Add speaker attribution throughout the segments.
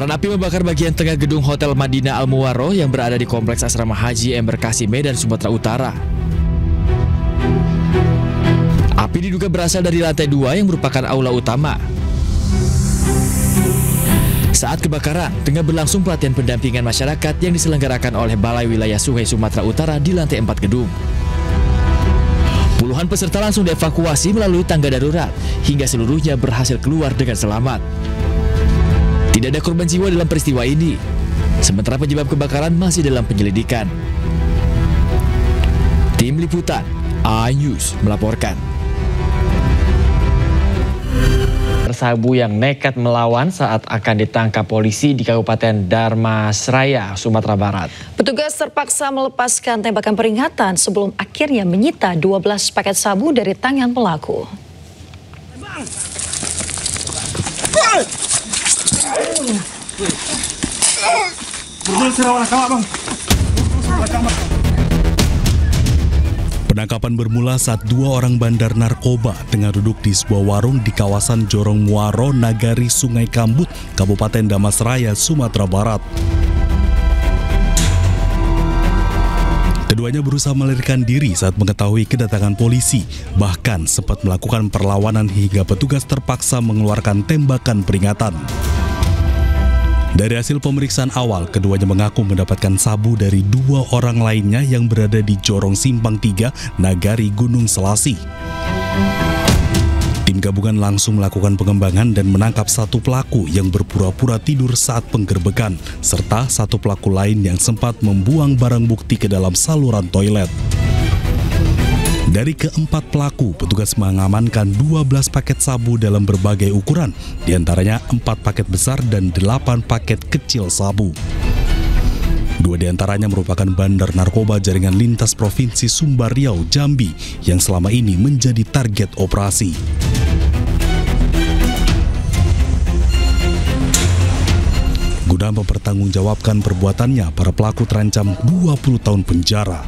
Speaker 1: Kobaran api membakar bagian tengah gedung Hotel Madinah Al Muwarroh yang berada di Kompleks Asrama Haji Embarkasi Medan, Sumatera Utara. Api diduga berasal dari lantai 2 yang merupakan aula utama. Saat kebakaran, tengah berlangsung pelatihan pendampingan masyarakat yang diselenggarakan oleh Balai Wilayah Suhei Sumatera Utara di lantai 4 gedung. Puluhan peserta langsung dievakuasi melalui tangga darurat, hingga seluruhnya berhasil keluar dengan selamat. Tidak ada korban jiwa dalam peristiwa ini, sementara penyebab kebakaran masih dalam penyelidikan. Tim Liputan iNews melaporkan.
Speaker 2: Sabu yang nekat melawan saat akan ditangkap polisi di Kabupaten Dharmasraya, Sumatera Barat.
Speaker 3: Petugas terpaksa melepaskan tembakan peringatan sebelum akhirnya menyita 12 paket sabu dari tangan pelaku.
Speaker 4: Penangkapan bermula saat 2 orang bandar narkoba tengah duduk di sebuah warung di kawasan Jorong Muaro, Nagari, Sungai Kambut, Kabupaten Dharmasraya, Sumatera Barat. Keduanya berusaha melarikan diri saat mengetahui kedatangan polisi, bahkan sempat melakukan perlawanan hingga petugas terpaksa mengeluarkan tembakan peringatan. Dari hasil pemeriksaan awal, keduanya mengaku mendapatkan sabu dari 2 orang lainnya yang berada di Jorong Simpang 3, Nagari, Gunung Selasi. Tim gabungan langsung melakukan pengembangan dan menangkap 1 pelaku yang berpura-pura tidur saat penggerbekan, serta 1 pelaku lain yang sempat membuang barang bukti ke dalam saluran toilet. Dari ke-4 pelaku, petugas mengamankan 12 paket sabu dalam berbagai ukuran, diantaranya 4 paket besar dan 8 paket kecil sabu. 2 diantaranya merupakan bandar narkoba jaringan lintas Provinsi Sumbar Riau, Jambi, yang selama ini menjadi target operasi. Guna mempertanggungjawabkan perbuatannya, para pelaku terancam 20 tahun penjara.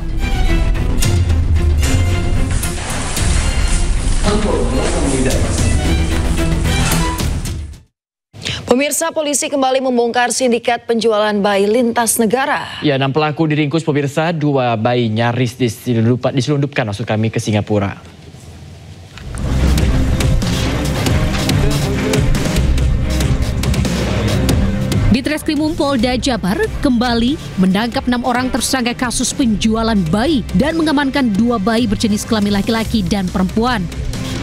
Speaker 3: Pemirsa, polisi kembali membongkar sindikat penjualan bayi lintas negara.
Speaker 2: Ya, 6 pelaku diringkus pemirsa, 2 bayi nyaris diselundupkan ke Singapura.
Speaker 5: Ditreskrimum Polda Jabar kembali menangkap 6 orang tersangka kasus penjualan bayi dan mengamankan 2 bayi berjenis kelamin laki-laki dan perempuan.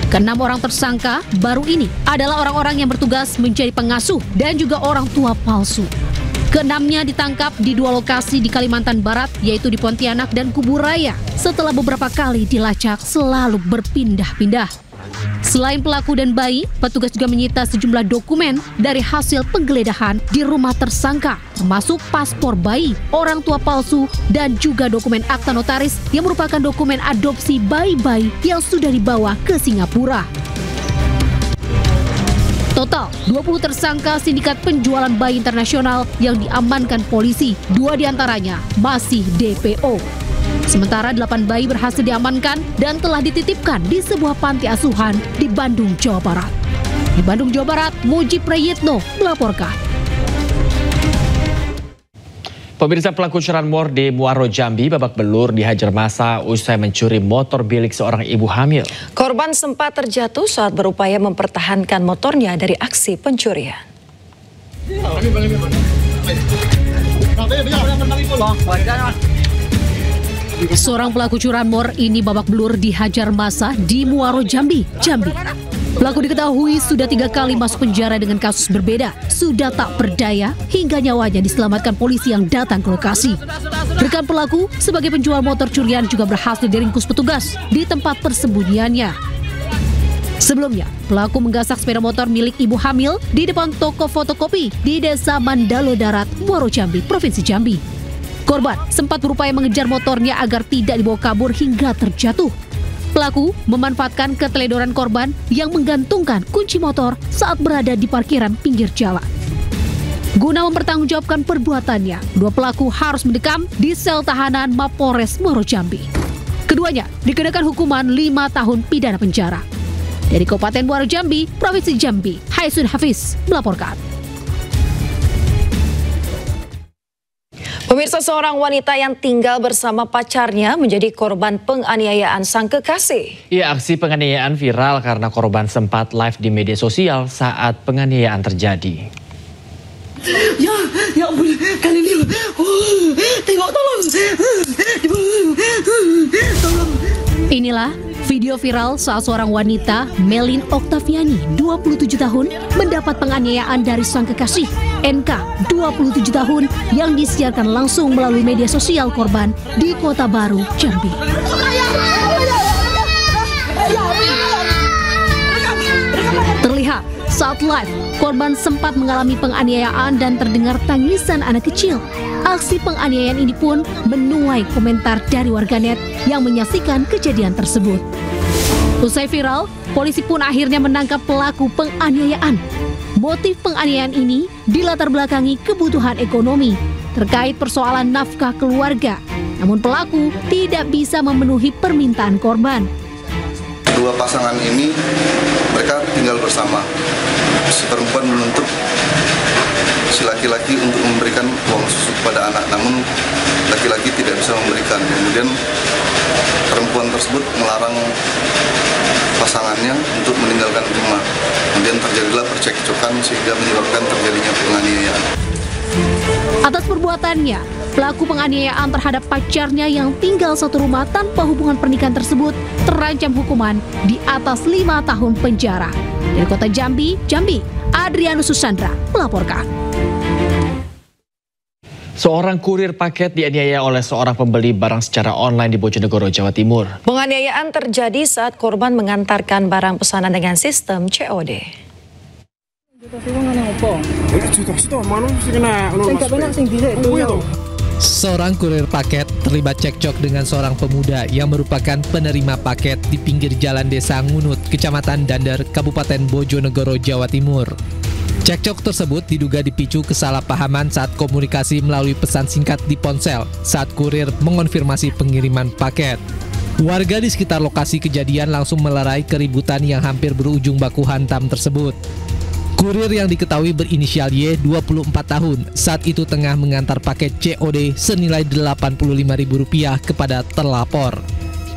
Speaker 5: Ke-6 orang tersangka baru ini adalah orang-orang yang bertugas menjadi pengasuh dan juga orang tua palsu. Ke-6-nya ditangkap di 2 lokasi di Kalimantan Barat, yaitu di Pontianak dan Kuburaya, setelah beberapa kali dilacak selalu berpindah-pindah. Selain pelaku dan bayi, petugas juga menyita sejumlah dokumen dari hasil penggeledahan di rumah tersangka, termasuk paspor bayi, orang tua palsu, dan juga dokumen akta notaris yang merupakan dokumen adopsi bayi-bayi yang sudah dibawa ke Singapura. Total 20 tersangka sindikat penjualan bayi internasional yang diamankan polisi, 2 diantaranya masih DPO. Sementara 8 bayi berhasil diamankan dan telah dititipkan di sebuah panti asuhan di Bandung, Jawa Barat. Di Bandung, Jawa Barat, Muji Prayitno melaporkan.
Speaker 2: Pemirsa, pelaku curanmor di Muaro, Jambi babak belur dihajar massa usai mencuri motor bilik seorang ibu hamil.
Speaker 3: Korban sempat terjatuh saat berupaya mempertahankan motornya dari aksi pencurian.
Speaker 5: Seorang pelaku curanmor ini babak belur dihajar massa di Muaro, Jambi. Pelaku diketahui sudah 3 kali masuk penjara dengan kasus berbeda. Sudah tak berdaya hingga nyawanya diselamatkan polisi yang datang ke lokasi. Rekan pelaku sebagai penjual motor curian juga berhasil diringkus petugas di tempat persembunyiannya. Sebelumnya, pelaku menggasak sepeda motor milik ibu hamil di depan toko fotokopi di Desa Mandalo Darat, Muaro Jambi, Provinsi Jambi. Korban sempat berupaya mengejar motornya agar tidak dibawa kabur hingga terjatuh. Pelaku memanfaatkan keteledoran korban yang menggantungkan kunci motor saat berada di parkiran pinggir jalan. Guna mempertanggungjawabkan perbuatannya, 2 pelaku harus mendekam di sel tahanan Mapolres Muaro Jambi. Keduanya dikenakan hukuman 5 tahun pidana penjara. Dari Kabupaten Muaro Jambi, Provinsi Jambi, Haisun Hafiz melaporkan.
Speaker 3: Pemirsa, seorang wanita yang tinggal bersama pacarnya menjadi korban penganiayaan sang kekasih.
Speaker 2: Ya, aksi penganiayaan viral karena korban sempat live di media sosial saat penganiayaan terjadi.
Speaker 6: Ya ampun, kali ini tengok, tolong.
Speaker 5: Inilah video viral saat seorang wanita, Melin Oktaviani, 27 tahun, mendapat penganiayaan dari sang kekasih, NK, 27 tahun, yang disiarkan langsung melalui media sosial korban di Kota Baru, Jambi. Terlihat saat live, korban sempat mengalami penganiayaan dan terdengar tangisan anak kecil. Aksi penganiayaan ini pun menuai komentar dari warganet yang menyaksikan kejadian tersebut. Usai viral, polisi pun akhirnya menangkap pelaku penganiayaan. Motif penganiayaan ini dilatar belakangi kebutuhan ekonomi terkait persoalan nafkah keluarga. Namun pelaku tidak bisa memenuhi permintaan korban.
Speaker 7: Dua pasangan ini mereka tinggal bersama. Si perempuan menuntut si laki-laki untuk memberikan uang susu kepada anak, namun laki-laki tidak bisa memberikan. Kemudian perempuan tersebut melarang pasangannya untuk meninggalkan rumah. Kemudian terjadilah percekcokan sehingga menyebabkan terjadinya penganiayaan.
Speaker 5: Atas perbuatannya, pelaku penganiayaan terhadap pacarnya yang tinggal satu rumah tanpa hubungan pernikahan tersebut terancam hukuman di atas 5 tahun penjara. Dari Kota Jambi, Adrianus Susandra melaporkan.
Speaker 2: Seorang kurir paket dianiaya oleh seorang pembeli barang secara online di Bojonegoro, Jawa Timur.
Speaker 3: Penganiayaan terjadi saat korban mengantarkan barang pesanan dengan sistem COD.
Speaker 8: Seorang kurir paket terlibat cekcok dengan seorang pemuda yang merupakan penerima paket di pinggir jalan Desa Ngunut, Kecamatan Dander, Kabupaten Bojonegoro, Jawa Timur. Cekcok tersebut diduga dipicu kesalahpahaman saat komunikasi melalui pesan singkat di ponsel saat kurir mengonfirmasi pengiriman paket. Warga di sekitar lokasi kejadian langsung melerai keributan yang hampir berujung baku hantam tersebut. Kurir yang diketahui berinisial Y, 24 tahun, saat itu tengah mengantar paket COD senilai Rp85.000 kepada terlapor.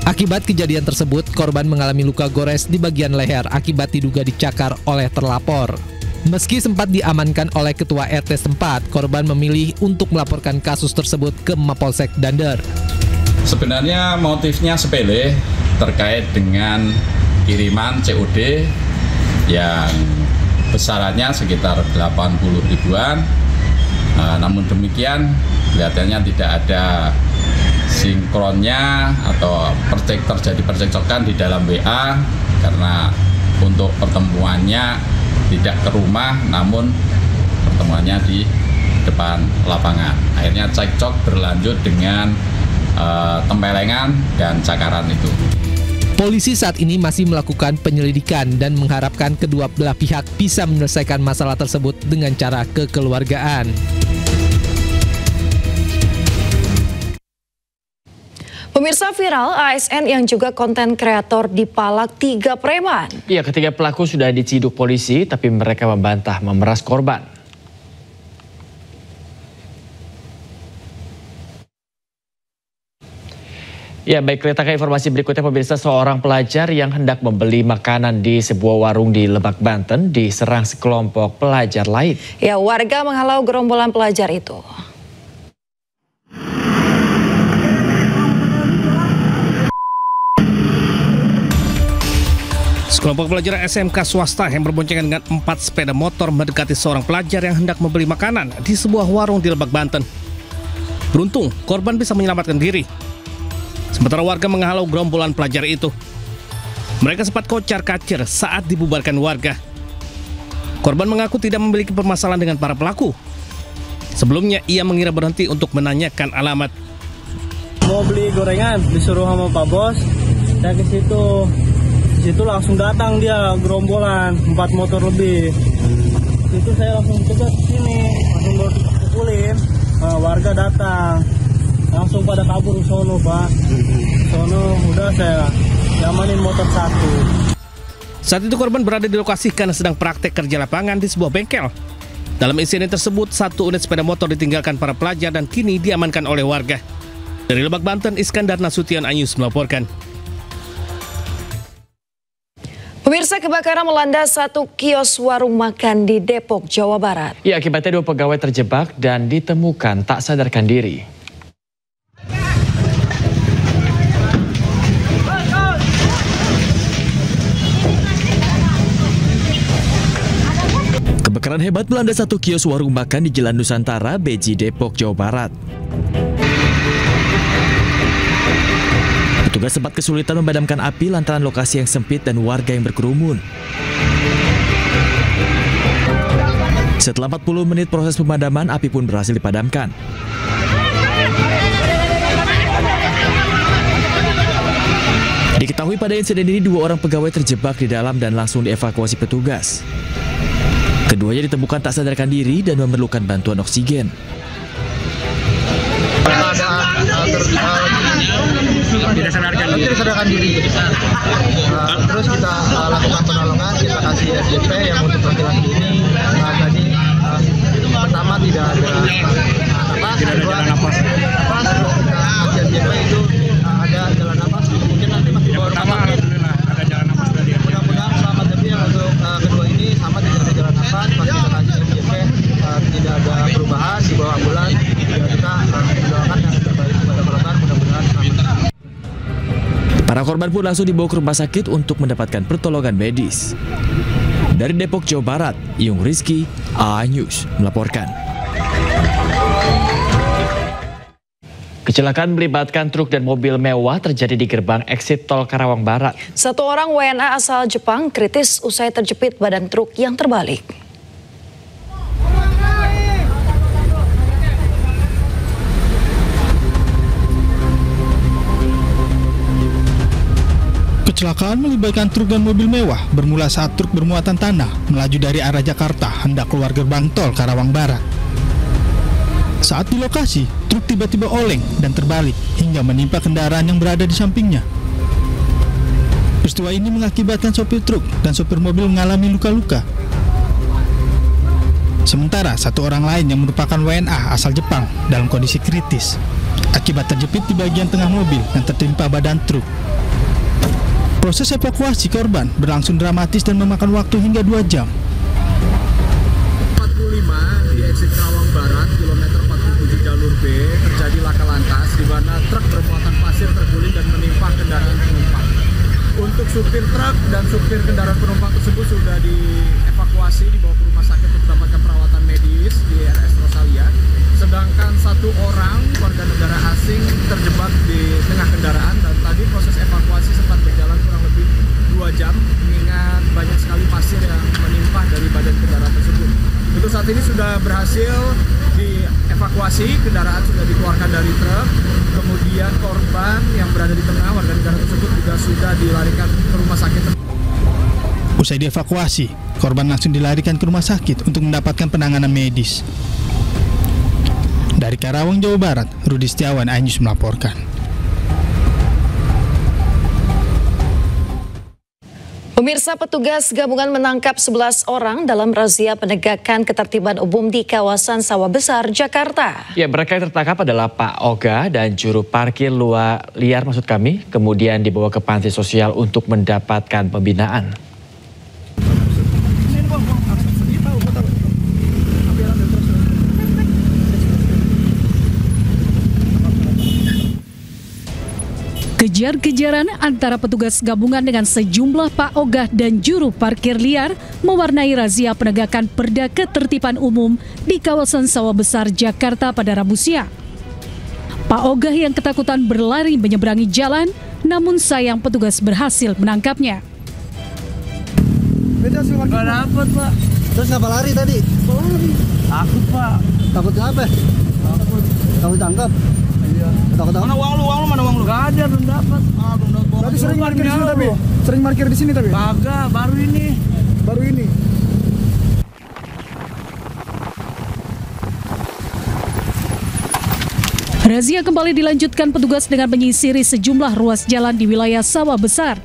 Speaker 8: Akibat kejadian tersebut, korban mengalami luka gores di bagian leher akibat diduga dicakar oleh terlapor. Meski sempat diamankan oleh ketua RT setempat, korban memilih untuk melaporkan kasus tersebut ke Mapolsek Dander.
Speaker 9: Sebenarnya motifnya sepele terkait dengan kiriman COD yang besarannya sekitar 80 ribuan. Namun demikian kelihatannya tidak ada sinkronnya atau terjadi percekcokan di dalam WA karena untuk pertemuannya tidak ke rumah namun pertemuannya di depan lapangan. Akhirnya cekcok berlanjut dengan tempelengan dan cakaran itu.
Speaker 8: Polisi saat ini masih melakukan penyelidikan dan mengharapkan kedua belah pihak bisa menyelesaikan masalah tersebut dengan cara kekeluargaan.
Speaker 3: Pemirsa, viral ASN yang juga konten kreator dipalak 3 preman.
Speaker 2: Ya, ketiga pelaku sudah diciduk polisi tapi mereka membantah memeras korban. Ya, baik, kita ke informasi berikutnya. Pemirsa, seorang pelajar yang hendak membeli makanan di sebuah warung di Lebak, Banten diserang sekelompok pelajar lain.
Speaker 3: Ya, warga menghalau gerombolan pelajar itu.
Speaker 10: Sekelompok pelajar SMK swasta yang berboncengan dengan 4 sepeda motor mendekati seorang pelajar yang hendak membeli makanan di sebuah warung di Lebak, Banten. Beruntung, korban bisa menyelamatkan diri. Sementara warga menghalau gerombolan pelajar itu. Mereka sempat kocar-kacir saat dibubarkan warga. Korban mengaku tidak memiliki permasalahan dengan para pelaku. Sebelumnya ia mengira berhenti untuk menanyakan alamat.
Speaker 11: Mau beli gorengan, disuruh sama Pak Bos. Saya ke situ. Di situ langsung datang dia gerombolan 4 motor lebih. Itu saya langsung cegat sini, langsung pukulin. Warga datang. Langsung pada kabur ke sono, Pak. Sono udah saya diamanin motor 1.
Speaker 10: Saat itu korban berada di lokasi karena sedang praktek kerja lapangan di sebuah bengkel. Dalam insiden tersebut, 1 unit sepeda motor ditinggalkan para pelajar dan kini diamankan oleh warga. Dari Lebak, Banten, Iskandar Nasution, iNews melaporkan.
Speaker 3: Pemirsa, kebakaran melanda 1 kios warung makan di Depok, Jawa Barat.
Speaker 2: Ya, akibatnya 2 pegawai terjebak dan ditemukan tak sadarkan diri.
Speaker 1: Kebakaran hebat melanda 1 kios warung makan di Jalan Nusantara, Beji, Depok, Jawa Barat. Petugas sempat kesulitan memadamkan api lantaran lokasi yang sempit dan warga yang berkerumun. Setelah 40 menit proses pemadaman, api pun berhasil dipadamkan. Diketahui pada insiden ini 2 orang pegawai terjebak di dalam dan langsung dievakuasi petugas. Keduanya ditemukan tak sadarkan diri dan memerlukan bantuan oksigen.
Speaker 12: Tidak sadarkan diri. Terus kita lakukan penolongan, kita kasih SJP yang untuk laki-laki ini. Tadi pertama tidak ada napas, kedua napas, terus kita kasih SJP itu ada jalan napas. Mungkin nanti masih bawa pertama alhamdulillah ada jalan napas tadi. Mudah-mudahan selamat, tapi yang untuk kedua ini sama tidak ada jalan napas, masih kita kasih SJP, tidak ada perubahan, di bawah ambulan. Kita mendoakan yang terbaik kepada korban, mudah-mudahan selamat.
Speaker 1: Para korban pun langsung dibawa ke rumah sakit untuk mendapatkan pertolongan medis. Dari Depok, Jawa Barat, Yung Rizky, iNews melaporkan.
Speaker 2: Kecelakaan melibatkan truk dan mobil mewah terjadi di gerbang eksit tol Karawang Barat.
Speaker 3: 1 orang WNA asal Jepang kritis usai terjepit badan truk yang terbalik.
Speaker 13: Kecelakaan melibatkan truk dan mobil mewah bermula saat truk bermuatan tanah melaju dari arah Jakarta hendak keluar gerbang tol Karawang Barat. Saat di lokasi, truk tiba-tiba oleng dan terbalik hingga menimpa kendaraan yang berada di sampingnya. Peristiwa ini mengakibatkan sopir truk dan sopir mobil mengalami luka-luka. Sementara 1 orang lain yang merupakan WNA asal Jepang dalam kondisi kritis akibat terjepit di bagian tengah mobil yang tertimpa badan truk. Proses evakuasi korban berlangsung dramatis dan memakan waktu hingga 2 jam.
Speaker 14: 45 di eksit Karawang Barat, kilometer 47 jalur B, terjadi laka lantas di mana truk bermuatan pasir terguling dan menimpa kendaraan penumpang. Untuk supir truk dan supir kendaraan penumpang tersebut sudah dievakuasi, dibawa ke rumah sakit untuk mendapatkan perawatan medis di RS Rosalia. Sedangkan 1 orang warga negara asing terjebak di tengah kendaraan dan tadi proses evakuasi sempat berjalan kurang lebih 2 jam mengingat banyak sekali pasir yang menimpa dari badan kendaraan tersebut. Untuk saat ini sudah berhasil dievakuasi, kendaraan sudah dikeluarkan dari truk, kemudian korban yang berada di tengah warga negara tersebut juga sudah dilarikan ke rumah sakit.
Speaker 13: Usai dievakuasi, korban langsung dilarikan ke rumah sakit untuk mendapatkan penanganan medis. Dari Karawang, Jawa Barat, Rudi Setiawan, iNews melaporkan.
Speaker 3: Pemirsa, petugas gabungan menangkap 11 orang dalam razia penegakan ketertiban umum di kawasan Sawah Besar, Jakarta.
Speaker 2: Ya, mereka yang tertangkap adalah Pak Oga dan juru parkir liar kemudian dibawa ke panti sosial untuk mendapatkan pembinaan.
Speaker 5: Kejar-kejaran antara petugas gabungan dengan sejumlah Pak Ogah dan juru parkir liar mewarnai razia penegakan perda ketertiban umum di kawasan Sawah Besar, Jakarta pada Rabu siang. Pak Ogah yang ketakutan berlari menyeberangi jalan, namun sayang petugas berhasil menangkapnya.
Speaker 12: Gak dapet, Pak. Terus ngapa lari tadi? Lari. Takut, Pak. Takut apa? Takut tangkap. Takut-takut. Mana uang lu? Mana uang lu? Gak ada, belum dapat. Belum dapat. Tapi sering parkir di sini tapi. Sering parkir di sini tapi. Kagak, baru ini. Baru ini.
Speaker 5: Razia kembali dilanjutkan petugas dengan menyisiri sejumlah ruas jalan di wilayah Sawah Besar.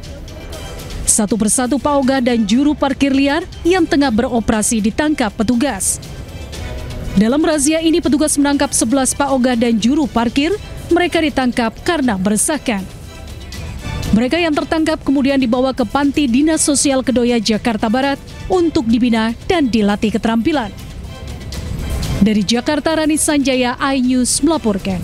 Speaker 5: Satu persatu Pak Ogah dan juru parkir liar yang tengah beroperasi ditangkap petugas. Dalam razia ini petugas menangkap 11 paogah dan juru parkir. Mereka ditangkap karena meresahkan. Mereka yang tertangkap kemudian dibawa ke Panti Dinas Sosial Kedoya, Jakarta Barat untuk dibina dan dilatih keterampilan. Dari Jakarta, Rani Sanjaya, iNews melaporkan.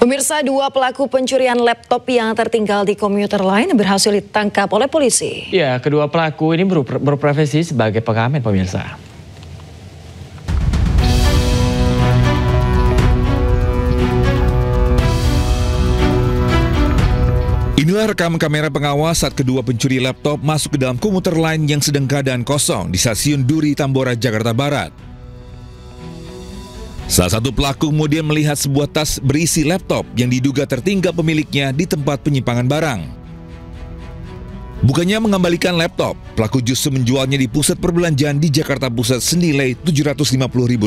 Speaker 3: Pemirsa, 2 pelaku pencurian laptop yang tertinggal di komuter lain berhasil ditangkap oleh polisi.
Speaker 2: Ya, kedua pelaku ini berprofesi sebagai pengamen, pemirsa.
Speaker 15: Inilah rekam kamera pengawas saat kedua pencuri laptop masuk ke dalam komuter lain yang sedang keadaan kosong di stasiun Duri, Tambora, Jakarta Barat. Salah satu pelaku kemudian melihat sebuah tas berisi laptop yang diduga tertinggal pemiliknya di tempat penyimpangan barang. Bukannya mengembalikan laptop, pelaku justru menjualnya di pusat perbelanjaan di Jakarta Pusat senilai Rp750.000.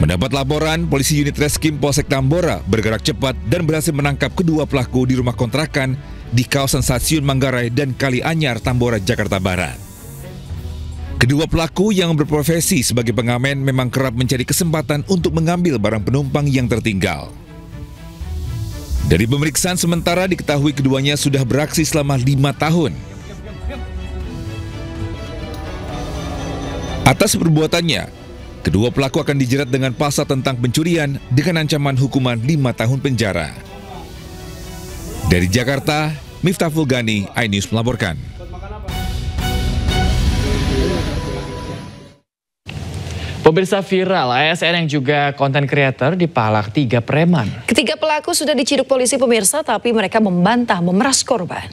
Speaker 15: Mendapat laporan, polisi unit Reskrim Polsek Tambora bergerak cepat dan berhasil menangkap kedua pelaku di rumah kontrakan di kawasan Stasiun Manggarai dan Kali Anyar, Tambora, Jakarta Barat. Kedua pelaku yang berprofesi sebagai pengamen memang kerap mencari kesempatan untuk mengambil barang penumpang yang tertinggal. Dari pemeriksaan sementara diketahui keduanya sudah beraksi selama 5 tahun. Atas perbuatannya, kedua pelaku akan dijerat dengan pasal tentang pencurian dengan ancaman hukuman 5 tahun penjara. Dari Jakarta, Miftah Fulgani, iNews melaporkan.
Speaker 2: Pemirsa, viral ASN yang juga konten creator dipalak 3 preman.
Speaker 3: Ketiga pelaku sudah diciduk polisi, pemirsa, tapi mereka membantah memeras korban.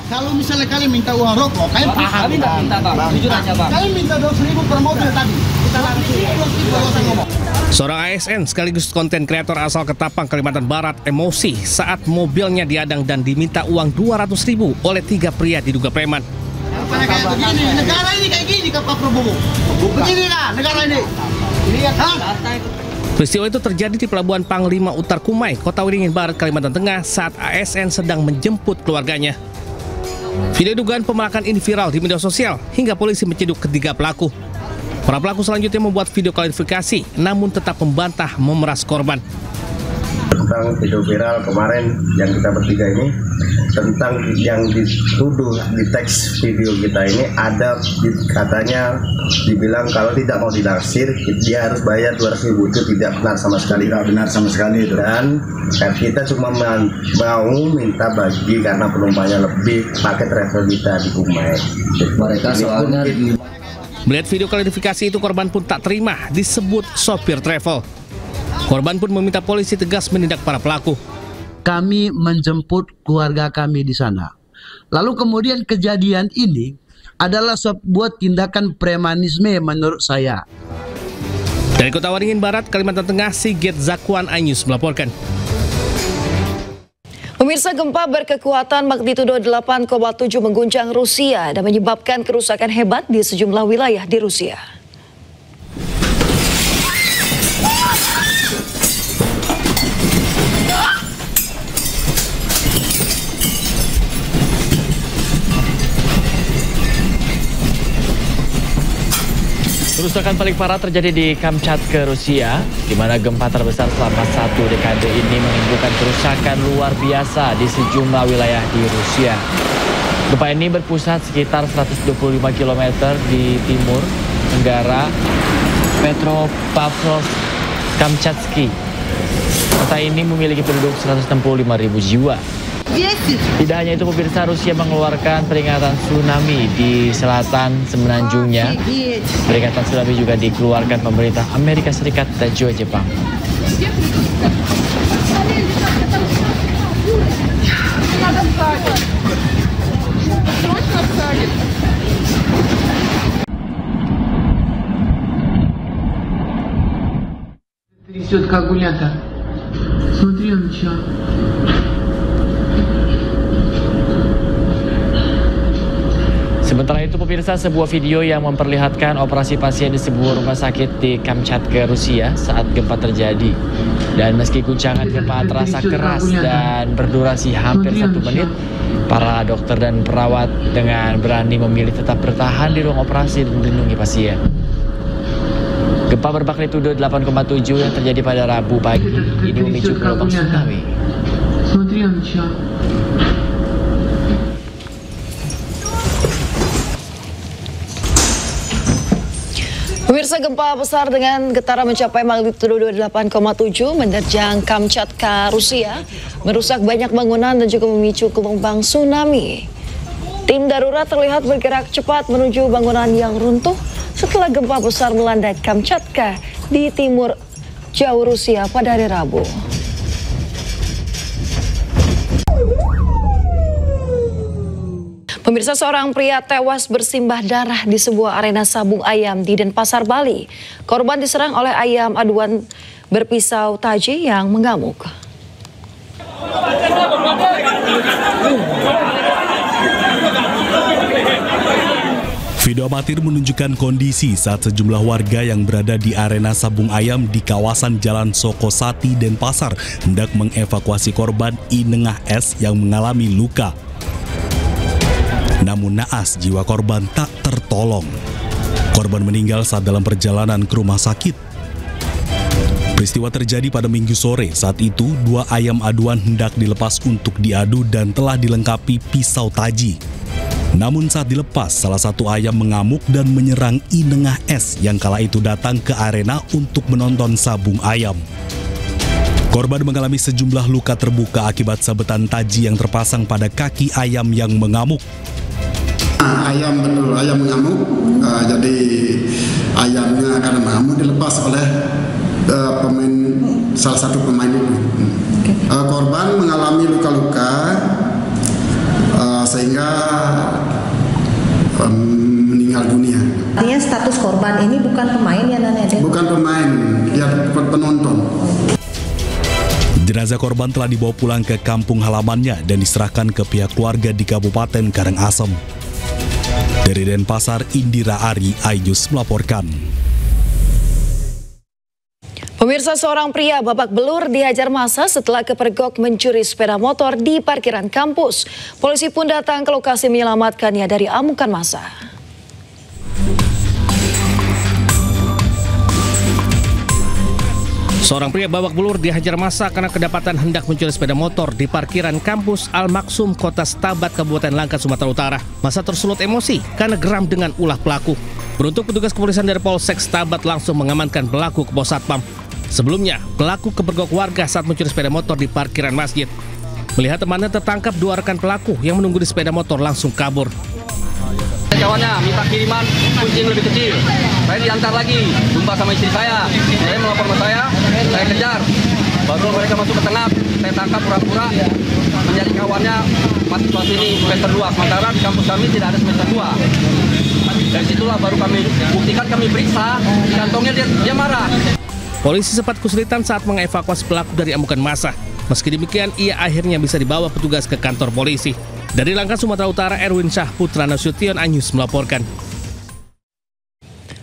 Speaker 6: Kalau misalnya kalian minta uang rokok, kalian paham. Kami minta, Bang. Jujur aja, Bang. Kalian minta 2.000 per mobil tadi. Kita lari 2.000 ngomong.
Speaker 10: Seorang ASN sekaligus konten kreator asal Ketapang, Kalimantan Barat emosi saat mobilnya diadang dan diminta uang 200.000 oleh 3 pria diduga preman.
Speaker 6: Kayak begini, negara ini kayak gini, Pak Prabowo. Begini lah negara ini. Lihat,
Speaker 10: Peristiwa itu terjadi di Pelabuhan Panglima Utar Kumai, Kota Waringin Barat, Kalimantan Tengah saat ASN sedang menjemput keluarganya. Video dugaan pemalakan ini viral di media sosial hingga polisi menciduk ketiga pelaku. Para pelaku selanjutnya membuat video klarifikasi namun tetap membantah memeras korban.
Speaker 16: Tentang video viral kemarin yang kita bertiga ini, tentang yang dituduh di teks video kita ini ada katanya dibilang kalau tidak mau dilansir dia harus bayar 200.000. Itu tidak benar sama sekali. Tidak benar sama sekali itu. Dan kita cuma mau minta bagi karena penumpangnya lebih pakai travel kita di Kumai. Mereka soalnya
Speaker 10: melihat video klarifikasi itu, korban pun tak terima disebut sopir travel. Korban pun meminta polisi tegas menindak para pelaku.
Speaker 17: Kami menjemput keluarga kami di sana. Lalu kemudian kejadian ini adalah sebuah tindakan premanisme menurut saya.
Speaker 10: Dari Kota Waringin Barat, Kalimantan Tengah, Sigit Zakwan, iNews melaporkan.
Speaker 3: Pemirsa, gempa berkekuatan magnitudo 8,7 mengguncang Rusia dan menyebabkan kerusakan hebat di sejumlah wilayah di Rusia.
Speaker 2: Kerusakan paling parah terjadi di Kamchatka, Rusia, di mana gempa terbesar selama 1 dekade ini menimbulkan kerusakan luar biasa di sejumlah wilayah di Rusia. Gempa ini berpusat sekitar 125 km di timur tenggara Petropavlovsk-Kamchatsky. Kota ini memiliki penduduk 165.000 jiwa. Tidak hanya itu, pemirsa, Rusia mengeluarkan peringatan tsunami di selatan semenanjungnya. Peringatan tsunami juga dikeluarkan pemerintah Amerika Serikat dan juga Jepang.
Speaker 18: Трясет калькулятор. Смотри, он что.
Speaker 2: Sementara itu pemirsa, sebuah video yang memperlihatkan operasi pasien di sebuah rumah sakit di Kamchatka, Rusia saat gempa terjadi. Dan meski guncangan gempa terasa keras dan berdurasi hampir 1 menit, para dokter dan perawat dengan berani memilih tetap bertahan di ruang operasi dan melindungi pasien. Gempa bermagnitudo 8,7 yang terjadi pada Rabu pagi ini memicu gelombang tsunami.
Speaker 3: Pemirsa, gempa besar dengan getaran mencapai magnitudo 8,7 menerjang Kamchatka, Rusia, merusak banyak bangunan dan juga memicu gelombang tsunami. Tim darurat terlihat bergerak cepat menuju bangunan yang runtuh setelah gempa besar melanda Kamchatka di timur jauh Rusia pada hari Rabu. Pemirsa, seorang pria tewas bersimbah darah di sebuah arena sabung ayam di Denpasar, Bali. Korban diserang oleh ayam aduan berpisau taji yang mengamuk.
Speaker 4: Video amatir menunjukkan kondisi saat sejumlah warga yang berada di arena sabung ayam di kawasan Jalan Sokosati, Denpasar hendak mengevakuasi korban Inengah S yang mengalami luka. Namun naas jiwa korban tak tertolong. Korban meninggal saat dalam perjalanan ke rumah sakit. Peristiwa terjadi pada Minggu sore. Saat itu, 2 ayam aduan hendak dilepas untuk diadu dan telah dilengkapi pisau taji. Namun saat dilepas, salah satu ayam mengamuk dan menyerang Inengah S yang kala itu datang ke arena untuk menonton sabung ayam. Korban mengalami sejumlah luka terbuka akibat sabetan taji yang terpasang pada kaki ayam yang mengamuk.
Speaker 19: Ayam mengamuk, jadi ayamnya karena mengamuk dilepas oleh salah satu pemain itu. Korban mengalami luka-luka sehingga meninggal dunia.
Speaker 20: Artinya status korban ini bukan pemain ya Nana?
Speaker 19: Bukan pemain, dia penonton.
Speaker 4: Jenazah korban telah dibawa pulang ke kampung halamannya dan diserahkan ke pihak keluarga di Kabupaten Karangasem. Dari Denpasar, Indira Ari, iNews melaporkan.
Speaker 3: Pemirsa, seorang pria babak belur dihajar massa setelah kepergok mencuri sepeda motor di parkiran kampus. Polisi pun datang ke lokasi menyelamatkannya dari amukan massa.
Speaker 10: Seorang pria babak belur dihajar massa karena kedapatan hendak mencuri sepeda motor di parkiran kampus Al-Maksum, Kota Stabat, Kabupaten Langkat, Sumatera Utara. Massa tersulut emosi karena geram dengan ulah pelaku. Beruntung petugas kepolisian dari Polsek Stabat langsung mengamankan pelaku ke pos satpam. Sebelumnya, pelaku kepergok warga saat mencuri sepeda motor di parkiran masjid. Melihat temannya tertangkap, 2 rekan pelaku yang menunggu di sepeda motor langsung kabur.
Speaker 21: Kawannya minta kiriman kucing lebih kecil. Saya diantar lagi, jumpa sama istri saya. Saya melapor ke saya kejar. Baru mereka masuk ke tengah, saya tangkap pura-pura menjadi kawannya mahasiswa sini semester 2. Sementara di kampus kami tidak ada semester 2. Dari situlah baru kami buktikan, kami periksa, di kantongnya dia marah.
Speaker 10: Polisi sempat kesulitan saat mengevakuasi pelaku dari amukan massa. Meski demikian, ia akhirnya bisa dibawa petugas ke kantor polisi. Dari Langkat, Sumatera Utara, Erwin Syah Putra Nasution, iNews melaporkan.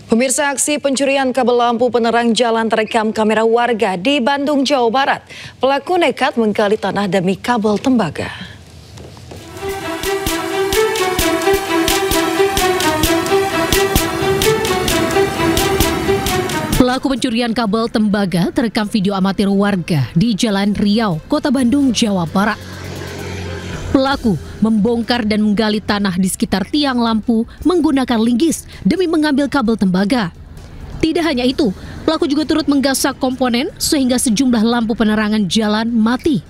Speaker 3: Pemirsa, aksi pencurian kabel lampu penerang jalan terekam kamera warga di Bandung, Jawa Barat. Pelaku nekat menggali tanah demi kabel tembaga.
Speaker 5: Pelaku pencurian kabel tembaga terekam video amatir warga di Jalan Riau, Kota Bandung, Jawa Barat. Pelaku membongkar dan menggali tanah di sekitar tiang lampu menggunakan linggis demi mengambil kabel tembaga. Tidak hanya itu, pelaku juga turut menggasak komponen sehingga sejumlah lampu penerangan jalan mati.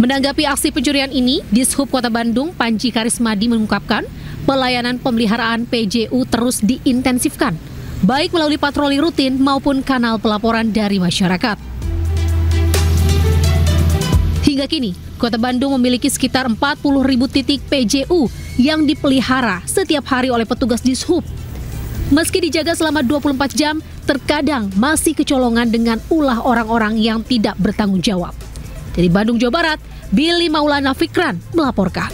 Speaker 5: Menanggapi aksi pencurian ini, Dishub Kota Bandung Panji Karismadi mengungkapkan pelayanan pemeliharaan PJU terus diintensifkan, baik melalui patroli rutin maupun kanal pelaporan dari masyarakat. Hingga kini, Kota Bandung memiliki sekitar 40.000 titik PJU yang dipelihara setiap hari oleh petugas Dishub. Meski dijaga selama 24 jam, terkadang masih kecolongan dengan ulah orang-orang yang tidak bertanggung jawab. Dari Bandung, Jawa Barat, Billy Maulana Fikran melaporkan.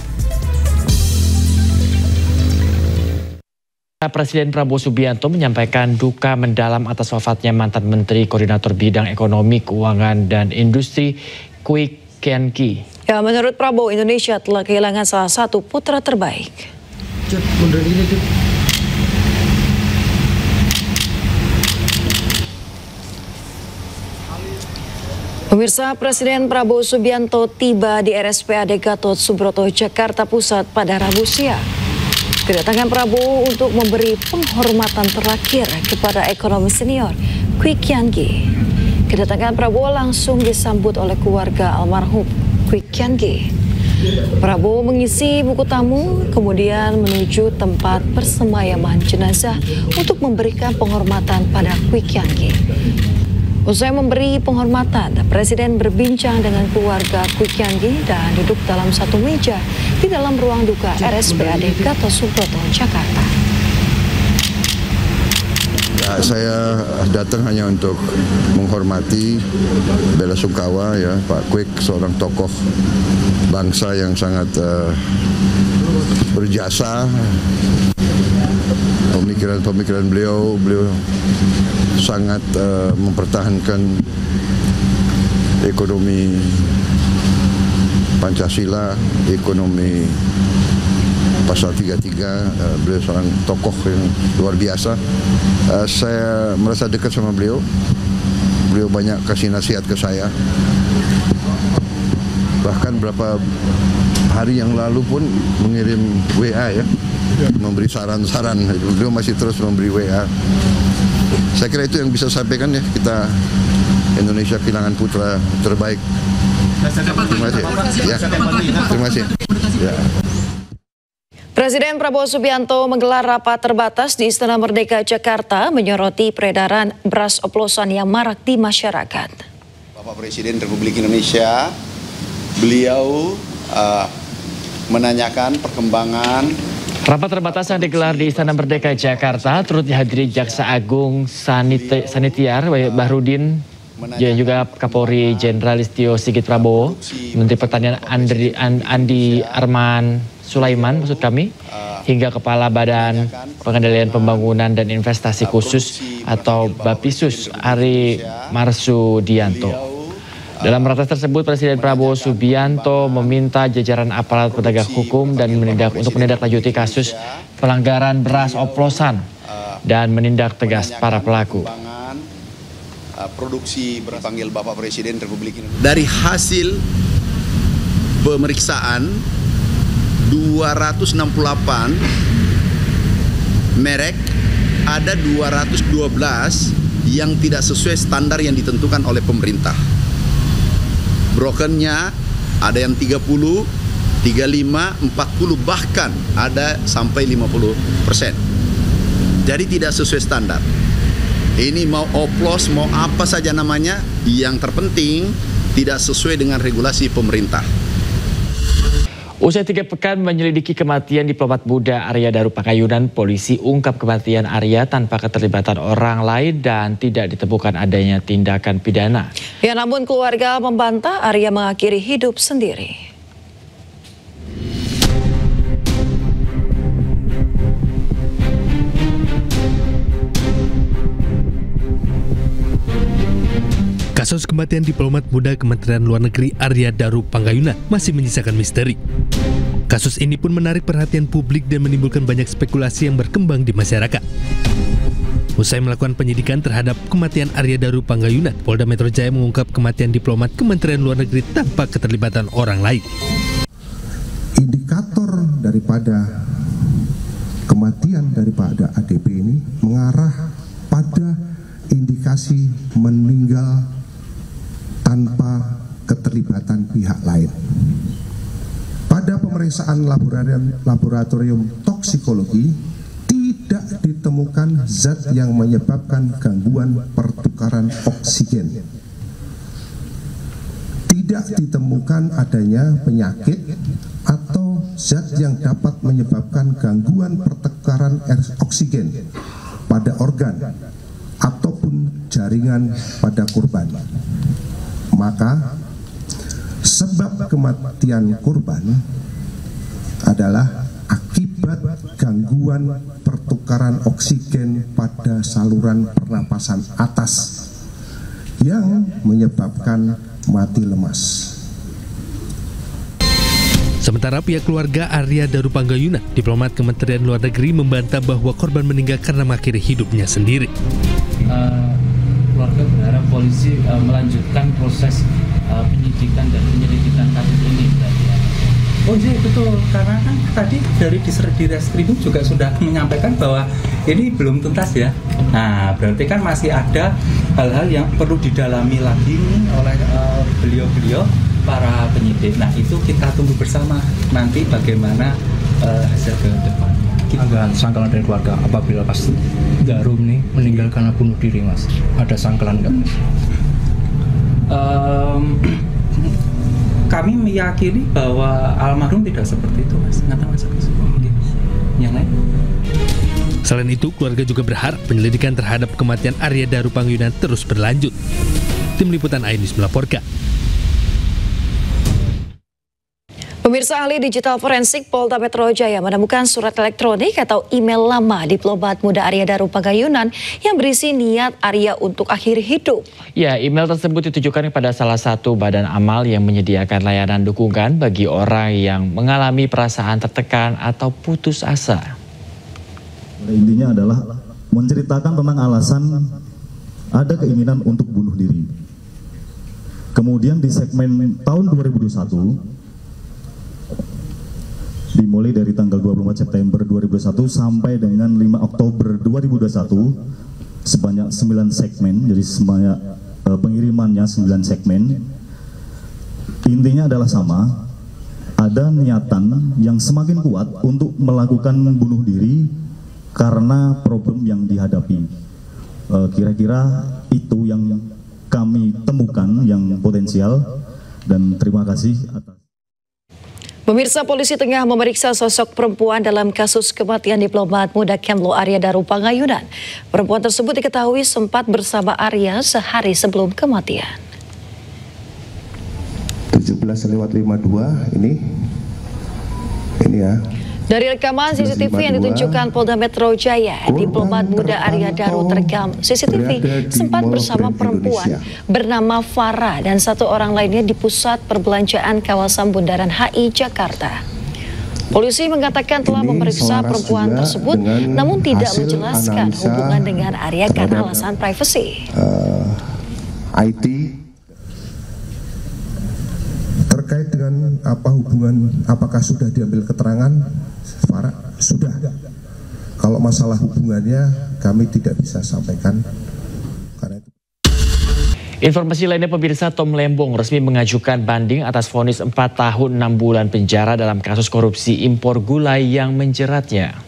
Speaker 2: Presiden Prabowo Subianto menyampaikan duka mendalam atas wafatnya mantan Menteri Koordinator Bidang Ekonomi, Keuangan, dan Industri Kwik Kian Gi.
Speaker 3: Ya, menurut Prabowo, Indonesia telah kehilangan salah satu putra terbaik. Pemirsa, Presiden Prabowo Subianto tiba di RSPAD Gatot Subroto, Jakarta Pusat pada Rabu siang. Kedatangan Prabowo untuk memberi penghormatan terakhir kepada ekonomi senior Kwik Kian Gi. Kedatangan Prabowo langsung disambut oleh keluarga almarhum Kwik Kian Gi. Prabowo mengisi buku tamu, kemudian menuju tempat persemayaman jenazah untuk memberikan penghormatan pada Kwik Kian Gi. Usai memberi penghormatan, Presiden berbincang dengan keluarga Kwik Kian Gi dan duduk dalam satu meja di dalam ruang duka RSPAD Gatot Subroto, Jakarta.
Speaker 7: Ya, saya datang hanya untuk menghormati belasungkawa ya Pak Kwik, seorang tokoh bangsa yang sangat berjasa. Pemikiran beliau sangat mempertahankan ekonomi Pancasila, ekonomi pasal 33, beliau seorang tokoh yang luar biasa. Saya merasa dekat sama beliau. Beliau banyak kasih nasihat ke saya. Bahkan beberapa hari yang lalu pun mengirim WA ya, memberi saran-saran. Beliau masih terus memberi WA. Saya kira itu yang bisa saya sampaikan ya, kita Indonesia kehilangan putra terbaik. Terima kasih. Ya, terima kasih. Ya.
Speaker 3: Presiden Prabowo Subianto menggelar rapat terbatas di Istana Merdeka Jakarta menyoroti peredaran beras oplosan yang marak di masyarakat.
Speaker 22: Bapak Presiden Republik Indonesia, beliau menanyakan perkembangan.
Speaker 2: Rapat terbatas yang digelar di Istana Merdeka Jakarta turut dihadiri Jaksa Agung Sanitiar Bahrudin dan juga Kapolri Jenderal Listio Sigit Prabowo, Menteri Pertanian Andi Arman Sulaiman maksud kami, hingga Kepala Badan Pengendalian Pembangunan dan Investasi Khusus atau Bapisus Ari Marsudianto. Dalam ratas tersebut, Presiden Prabowo Subianto meminta jajaran aparat penegak hukum dan untuk menindaklanjuti kasus pelanggaran beras oplosan dan menindak tegas para pelaku.
Speaker 22: Produksi berpanggil Bapak Presiden Republik Indonesia. Dari hasil pemeriksaan 268 merek, ada 212 yang tidak sesuai standar yang ditentukan oleh pemerintah. Brokennya ada yang 30, 35, 40, bahkan ada sampai 50%. Jadi tidak sesuai standar. Ini mau oplos, mau apa saja namanya, yang terpenting tidak sesuai dengan regulasi pemerintah.
Speaker 2: Usai 3 pekan menyelidiki kematian diplomat muda Arya Daru Pangayunan, polisi ungkap kematian Arya tanpa keterlibatan orang lain dan tidak ditemukan adanya tindakan pidana.
Speaker 3: Ya, namun keluarga membantah Arya mengakhiri hidup sendiri.
Speaker 23: Kasus kematian diplomat muda Kementerian Luar Negeri Arya Daru Pangayunan masih menyisakan misteri. Kasus ini pun menarik perhatian publik dan menimbulkan banyak spekulasi yang berkembang di masyarakat. Usai melakukan penyidikan terhadap kematian Arya Daru Pangayunan, Polda Metro Jaya mengungkap kematian diplomat Kementerian Luar Negeri tanpa keterlibatan orang lain.
Speaker 24: Indikator daripada kematian daripada ADP ini mengarah pada indikasi meninggal tanpa keterlibatan pihak lain. Pada pemeriksaan laboratorium toksikologi tidak ditemukan zat yang menyebabkan gangguan pertukaran oksigen. Tidak ditemukan adanya penyakit atau zat yang dapat menyebabkan gangguan pertukaran oksigen pada organ ataupun jaringan pada korban. Maka sebab kematian korban adalah akibat gangguan pertukaran oksigen pada saluran pernapasan atas yang menyebabkan mati lemas.
Speaker 23: Sementara pihak keluarga Arya Daru Panggayunan, diplomat Kementerian Luar Negeri, membantah bahwa korban meninggal karena mengakhiri hidupnya sendiri.
Speaker 2: Keluarga berharap polisi melanjutkan proses penyidikan dan penyelidikan kasus ini.
Speaker 1: Oh iya betul, karena kan tadi dari di Reskrim juga sudah menyampaikan bahwa ini belum tuntas ya. Nah berarti kan masih ada hal-hal yang perlu didalami lagi oleh beliau-beliau para penyidik. Nah itu kita tunggu bersama nanti bagaimana hasil ke depan.
Speaker 8: Agak sangkalan dari keluarga apabila pas Daru ini meninggal karena bunuh diri, Mas. Ada sangkalan nggak, Mas?
Speaker 1: Kami meyakini bahwa almarhum tidak seperti itu, Mas. Yang lain?
Speaker 23: Selain itu, keluarga juga berharap penyelidikan terhadap kematian Arya Daru Panggayunan terus berlanjut. Tim Liputan iNews melaporkan.
Speaker 3: Pemirsa, ahli digital forensik Polda Metro Jaya menemukan surat elektronik atau email lama diplomat muda Arya Daru Panggayunan yang berisi niat Arya untuk akhir hidup.
Speaker 2: Ya, email tersebut ditujukan kepada salah satu badan amal yang menyediakan layanan dukungan bagi orang yang mengalami perasaan tertekan atau putus asa.
Speaker 9: Intinya adalah menceritakan tentang alasan ada keinginan untuk bunuh diri. Kemudian di segmen tahun 2021, dimulai dari tanggal 24 September 2021 sampai dengan 5 Oktober 2021 sebanyak 9 segmen, jadi sebanyak pengirimannya 9 segmen. Intinya adalah sama, ada niatan yang semakin kuat untuk melakukan bunuh diri karena problem yang dihadapi. Kira-kira itu yang kami temukan yang potensial, dan terima kasih atas.
Speaker 3: Pemirsa, polisi tengah memeriksa sosok perempuan dalam kasus kematian diplomat muda Kemlo Arya Daru Panggayunan. Perempuan tersebut diketahui sempat bersama Arya sehari sebelum kematian.
Speaker 24: 17:52 ini ya.
Speaker 3: Dari rekaman CCTV yang ditunjukkan Polda Metro Jaya, diplomat muda Arya Daru terekam CCTV sempat bersama perempuan bernama Farah dan satu orang lainnya di pusat perbelanjaan kawasan Bundaran HI Jakarta. Polisi mengatakan telah memeriksa perempuan tersebut, namun tidak menjelaskan hubungan dengan Arya karena alasan privasi.
Speaker 24: IT terkait dengan apa hubungan, apakah sudah diambil keterangan? Farah, sudah. Kalau masalah hubungannya kami tidak bisa sampaikan. Karena itu.
Speaker 2: Informasi lainnya, pemirsa, Tom Lembong resmi mengajukan banding atas vonis 4 tahun 6 bulan penjara dalam kasus korupsi impor gulai yang menjeratnya.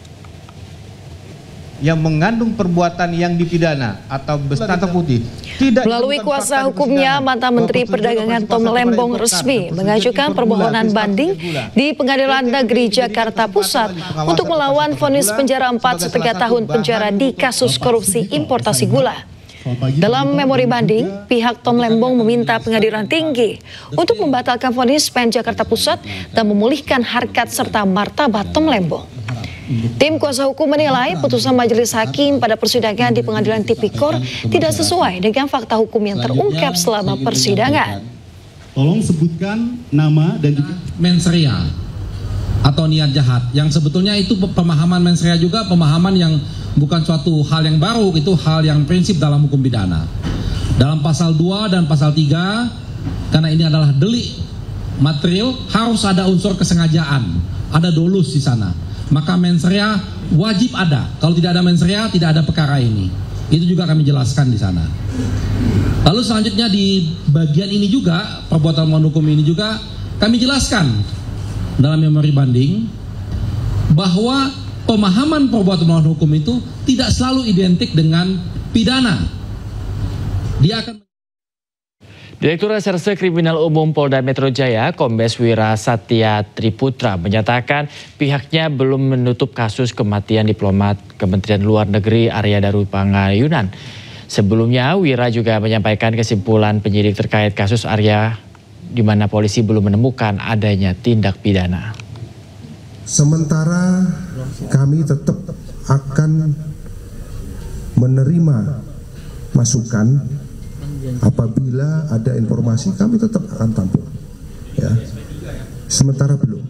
Speaker 11: Yang mengandung perbuatan yang dipidana atau berstatus putih.
Speaker 3: Melalui kuasa hukumnya, mantan Menteri Perdagangan Tom Lembong resmi mengajukan permohonan banding di Pengadilan Negeri Jakarta Pusat untuk melawan vonis penjara 4,5 tahun penjara di kasus korupsi importasi gula. Dalam memori banding, pihak Tom Lembong meminta Pengadilan Tinggi untuk membatalkan vonis PN Jakarta Pusat dan memulihkan harkat serta martabat Tom Lembong. Tim kuasa hukum menilai putusan majelis hakim pada persidangan di Pengadilan Tipikor tidak sesuai dengan fakta hukum yang terungkap selama persidangan.
Speaker 25: Tolong sebutkan nama dan juga
Speaker 26: mensrea atau niat jahat, yang sebetulnya itu pemahaman mensrea juga pemahaman yang bukan suatu hal yang baru, itu hal yang prinsip dalam hukum pidana. Dalam pasal 2 dan pasal 3, karena ini adalah delik material, harus ada unsur kesengajaan, ada dolus di sana. Maka mensrea wajib ada. Kalau tidak ada mensrea, tidak ada perkara ini. Itu juga kami jelaskan di sana. Lalu selanjutnya di bagian ini juga, perbuatan melawan hukum ini juga kami jelaskan dalam memori banding bahwa pemahaman perbuatan melawan hukum itu tidak selalu identik dengan pidana. Dia akan
Speaker 2: Direktur Reserse Kriminal Umum Polda Metro Jaya, Kombes Wira Satya Triputra, menyatakan pihaknya belum menutup kasus kematian diplomat Kementerian Luar Negeri Arya Daru Panggayunan. Sebelumnya, Wira juga menyampaikan kesimpulan penyidik terkait kasus Arya, di mana polisi belum menemukan adanya tindak pidana.
Speaker 24: Sementara kami tetap akan menerima masukan apabila ada informasi, kami tetap akan tampung. Ya. Sementara belum.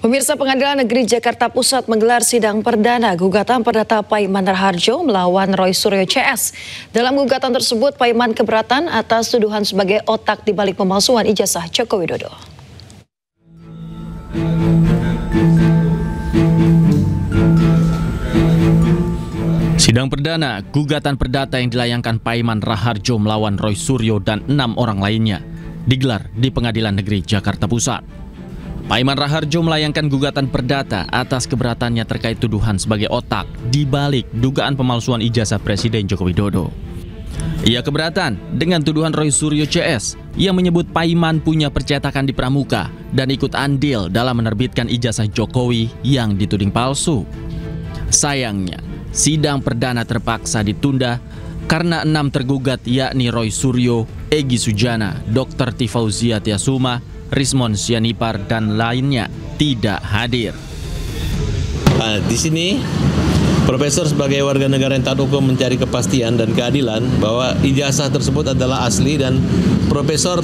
Speaker 3: Pemirsa, Pengadilan Negeri Jakarta Pusat menggelar sidang perdana gugatan perdata Paiman Raharjo melawan Roy Suryo CS. Dalam gugatan tersebut, Paiman keberatan atas tuduhan sebagai otak di balik pemalsuan ijazah Joko Widodo.
Speaker 2: Sidang perdana gugatan perdata yang dilayangkan Paiman Raharjo melawan Roy Suryo dan 6 orang lainnya digelar di Pengadilan Negeri Jakarta Pusat. Paiman Raharjo melayangkan gugatan perdata atas keberatannya terkait tuduhan sebagai otak di balik dugaan pemalsuan ijazah Presiden Joko Widodo. Ia keberatan dengan tuduhan Roy Suryo CS yang menyebut Paiman punya percetakan di Pramuka dan ikut andil dalam menerbitkan ijazah Jokowi yang dituding palsu. Sayangnya, sidang perdana terpaksa ditunda karena 6 tergugat yakni Roy Suryo, Egy Sujana, Dr. Tifauzia Tiasuma, Rismon Sianipar dan lainnya tidak hadir.
Speaker 6: Di sini Profesor sebagai warga negara yang taat hukum mencari kepastian dan keadilan bahwa ijazah tersebut adalah asli dan Profesor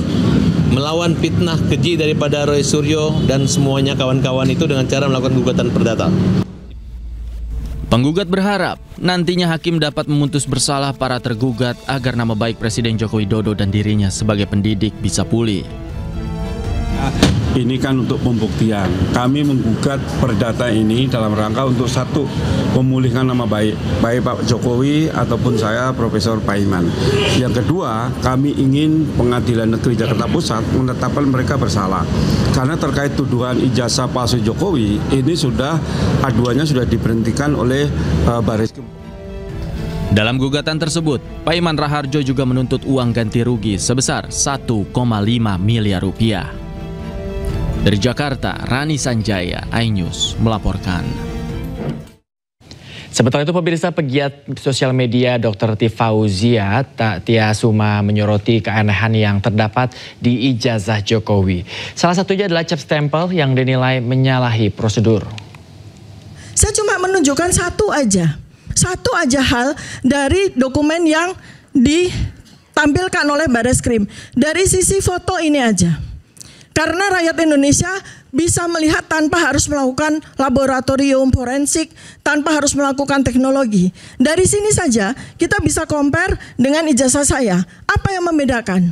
Speaker 6: melawan fitnah keji daripada Roy Suryo dan semuanya kawan-kawan itu dengan cara melakukan gugatan perdata.
Speaker 2: Penggugat berharap nantinya hakim dapat memutus bersalah para tergugat agar nama baik Presiden Joko Widodo dan dirinya sebagai pendidik bisa pulih.
Speaker 12: Ini kan untuk pembuktian. Kami menggugat perdata ini dalam rangka untuk satu, memulihkan nama baik Pak Jokowi ataupun saya Profesor Paiman. Yang kedua, kami ingin Pengadilan Negeri Jakarta Pusat menetapkan mereka bersalah. Karena terkait tuduhan ijazah palsu Jokowi, ini sudah aduannya sudah diberhentikan oleh Baris.
Speaker 2: Dalam gugatan tersebut, Paiman Raharjo juga menuntut uang ganti rugi sebesar 1,5 miliar rupiah. Dari Jakarta, Rani Sanjaya, iNews melaporkan. Sementara itu, pemirsa, pegiat sosial media Dr. Tifauzia Tiasuma menyoroti keanehan yang terdapat di ijazah Jokowi. Salah satunya adalah cap stempel yang dinilai menyalahi prosedur.
Speaker 13: Saya cuma menunjukkan satu aja hal dari dokumen yang ditampilkan oleh Bareskrim. Dari sisi foto ini aja. Karena rakyat Indonesia bisa melihat tanpa harus melakukan laboratorium forensik, tanpa harus melakukan teknologi. Dari sini saja kita bisa compare dengan ijazah saya. Apa yang membedakan?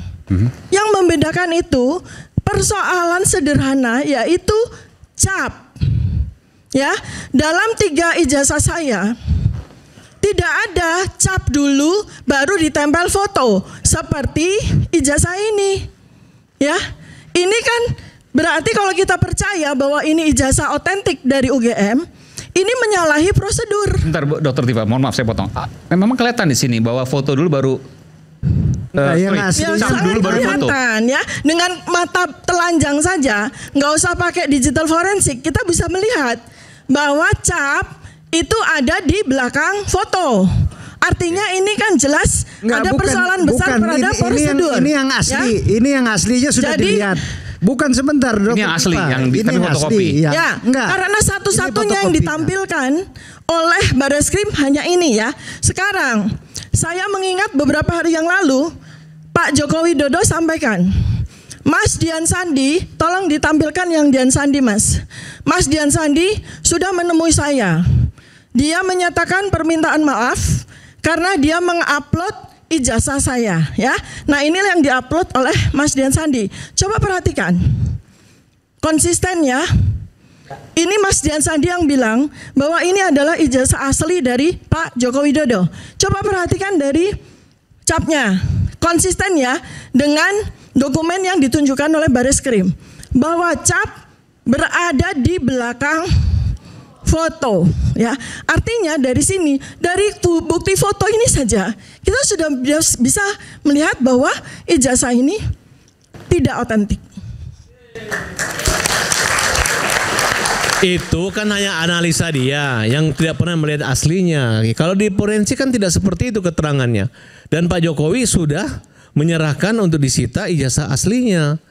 Speaker 13: Yang membedakan itu persoalan sederhana, yaitu cap. Ya, dalam 3 ijazah saya tidak ada cap dulu baru ditempel foto seperti ijazah ini. Ya. Ini kan berarti kalau kita percaya bahwa ini ijazah otentik dari UGM, ini menyalahi prosedur.
Speaker 14: Bentar, Bu, Dokter Tifa, mohon maaf saya potong. Memang kelihatan di sini bahwa foto dulu baru
Speaker 13: cap dulu baru foto. Ya, dengan mata telanjang saja, nggak usah pakai digital forensik, kita bisa melihat bahwa cap itu ada di belakang foto. Artinya ini kan jelas ada persoalan besar terhadap prosedur.
Speaker 15: Ini yang asli, ya? Ini yang aslinya sudah dilihat. Bukan sebentar, Dok.
Speaker 14: Ini yang asli, yang kami fotokopi.
Speaker 13: Ya, karena satu-satunya yang ditampilkan oleh Bareskrim hanya ini ya. Sekarang saya mengingat beberapa hari yang lalu Pak Joko Widodo sampaikan, Mas Dian Sandi, tolong ditampilkan yang Dian Sandi, Mas. Mas Dian Sandi sudah menemui saya. Dia menyatakan permintaan maaf karena dia mengupload ijazah saya, ya. Nah, inilah yang diupload oleh Mas Dian Sandi. Coba perhatikan, konsisten ya. Ini Mas Dian Sandi yang bilang bahwa ini adalah ijazah asli dari Pak Joko Widodo. Coba perhatikan dari capnya, konsisten ya dengan dokumen yang ditunjukkan oleh Bareskrim bahwa cap berada di belakang foto, ya. Artinya dari sini, dari bukti foto ini saja kita sudah bisa melihat bahwa ijazah ini tidak otentik.
Speaker 16: Itu kan hanya analisa dia yang tidak pernah melihat aslinya. Kalau di forensik kan tidak seperti itu keterangannya. Dan Pak Jokowi sudah menyerahkan untuk disita ijazah aslinya.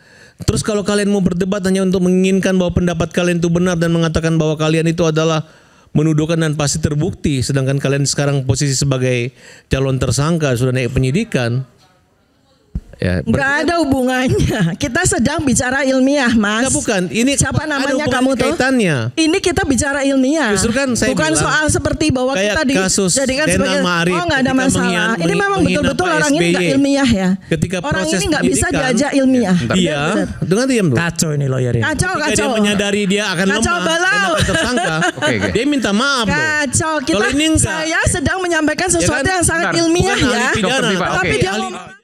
Speaker 16: Terus kalau kalian mau berdebat hanya untuk menginginkan bahwa pendapat kalian itu benar dan mengatakan bahwa kalian itu adalah menuduhkan dan pasti terbukti, sedangkan kalian sekarang posisi sebagai calon tersangka sudah naik penyidikan. Ya,
Speaker 13: nggak ada hubungannya. Kita sedang bicara ilmiah, Mas.
Speaker 16: Enggak, bukan. Ini
Speaker 13: siapa namanya kamu tuh?
Speaker 16: Kaitannya.
Speaker 13: Ini kita bicara ilmiah.
Speaker 16: Justru kan saya
Speaker 13: bukan
Speaker 16: bilang,
Speaker 13: soal seperti bahwa kita dijadikan sebagai nggak ada masalah. Ini memang betul-betul orang ini nggak ilmiah ya.
Speaker 16: Ketika
Speaker 13: orang ini nggak bisa diajak ilmiah.
Speaker 16: Iya. Dengan diam dulu.
Speaker 15: Kacau ini lawyer ini.
Speaker 13: Kacau.
Speaker 16: Dia menyadari dia akan
Speaker 13: kacau
Speaker 16: lemah dan akan tersangka. Dia minta maaf.
Speaker 13: Kacau.
Speaker 16: Kalau ini enggak.
Speaker 13: Saya sedang menyampaikan sesuatu yang sangat ilmiah ya. Tapi dia ngomong.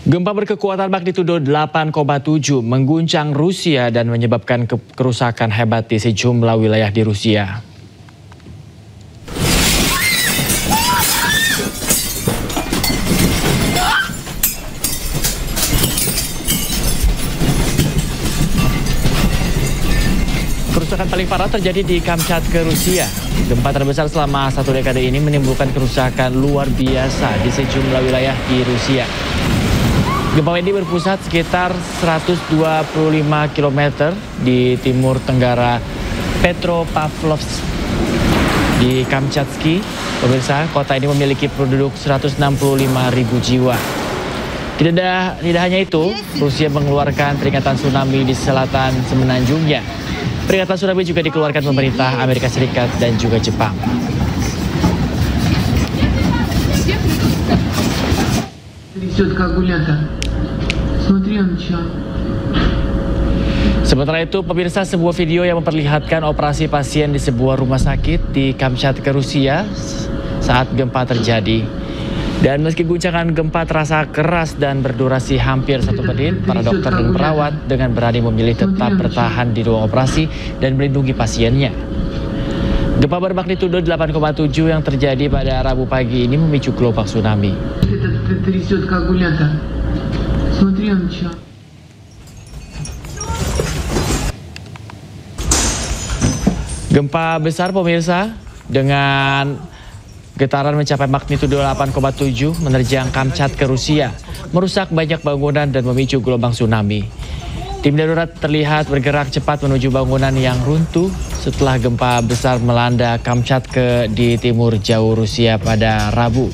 Speaker 2: Gempa berkekuatan magnitudo 8,7 mengguncang Rusia dan menyebabkan kerusakan hebat di sejumlah wilayah di Rusia. Kerusakan paling parah terjadi di Kamchatka, Rusia. Gempa terbesar selama 1 dekade ini menimbulkan kerusakan luar biasa di sejumlah wilayah di Rusia. Gempa ini berpusat sekitar 125 km di timur tenggara Petropavlovsk di Kamchatka. Pemirsa, kota ini memiliki penduduk 165.000 jiwa. Tidak hanya itu, Rusia mengeluarkan peringatan tsunami di selatan semenanjungnya. Peringatan tsunami juga dikeluarkan pemerintah Amerika Serikat dan juga Jepang. Sementara itu, pemirsa, sebuah video yang memperlihatkan operasi pasien di sebuah rumah sakit di Kamchatka, Rusia saat gempa terjadi. Dan meski guncangan gempa terasa keras dan berdurasi hampir 1 menit, para dokter dan perawat dengan berani memilih tetap bertahan di ruang operasi dan melindungi pasiennya. Gempa bermagnitudo 8,7 yang terjadi pada Rabu pagi ini memicu gelombang tsunami. Gempa besar, pemirsa, dengan getaran mencapai magnitudo 8,7 menerjang Kamchatka, Rusia, merusak banyak bangunan dan memicu gelombang tsunami. Tim darurat terlihat bergerak cepat menuju bangunan yang runtuh setelah gempa besar melanda Kamchatka di timur jauh Rusia pada Rabu.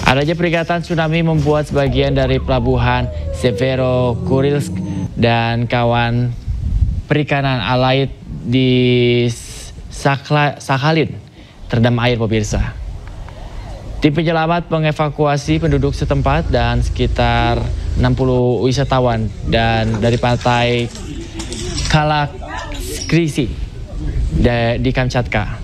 Speaker 2: Adanya peringatan tsunami membuat sebagian dari pelabuhan Severokurilsk dan kawan perikanan Alait di Sakhalin terendam air, pemirsa. Tim penyelamat mengevakuasi penduduk setempat dan sekitar 60 wisatawan dan dari pantai Kalakrisi di Kamchatka.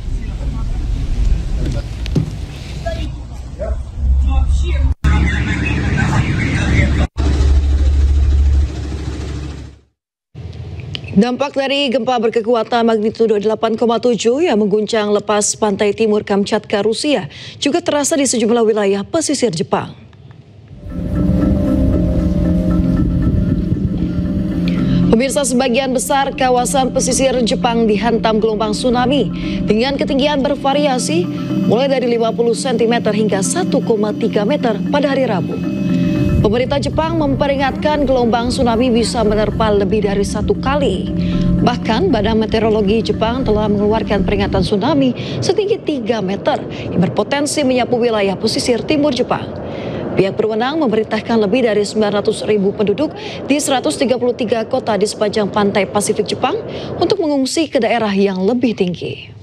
Speaker 3: Dampak dari gempa berkekuatan magnitudo 8,7 yang mengguncang lepas pantai timur Kamchatka, Rusia juga terasa di sejumlah wilayah pesisir Jepang. Pemirsa, sebagian besar kawasan pesisir Jepang dihantam gelombang tsunami dengan ketinggian bervariasi mulai dari 50 cm hingga 1,3 meter pada hari Rabu. Pemerintah Jepang memperingatkan gelombang tsunami bisa menerpa lebih dari 1 kali. Bahkan Badan Meteorologi Jepang telah mengeluarkan peringatan tsunami setinggi 3 meter yang berpotensi menyapu wilayah pesisir timur Jepang. Pihak berwenang memerintahkan lebih dari 900.000 penduduk di 133 kota di sepanjang pantai Pasifik Jepang untuk mengungsi ke daerah yang lebih tinggi.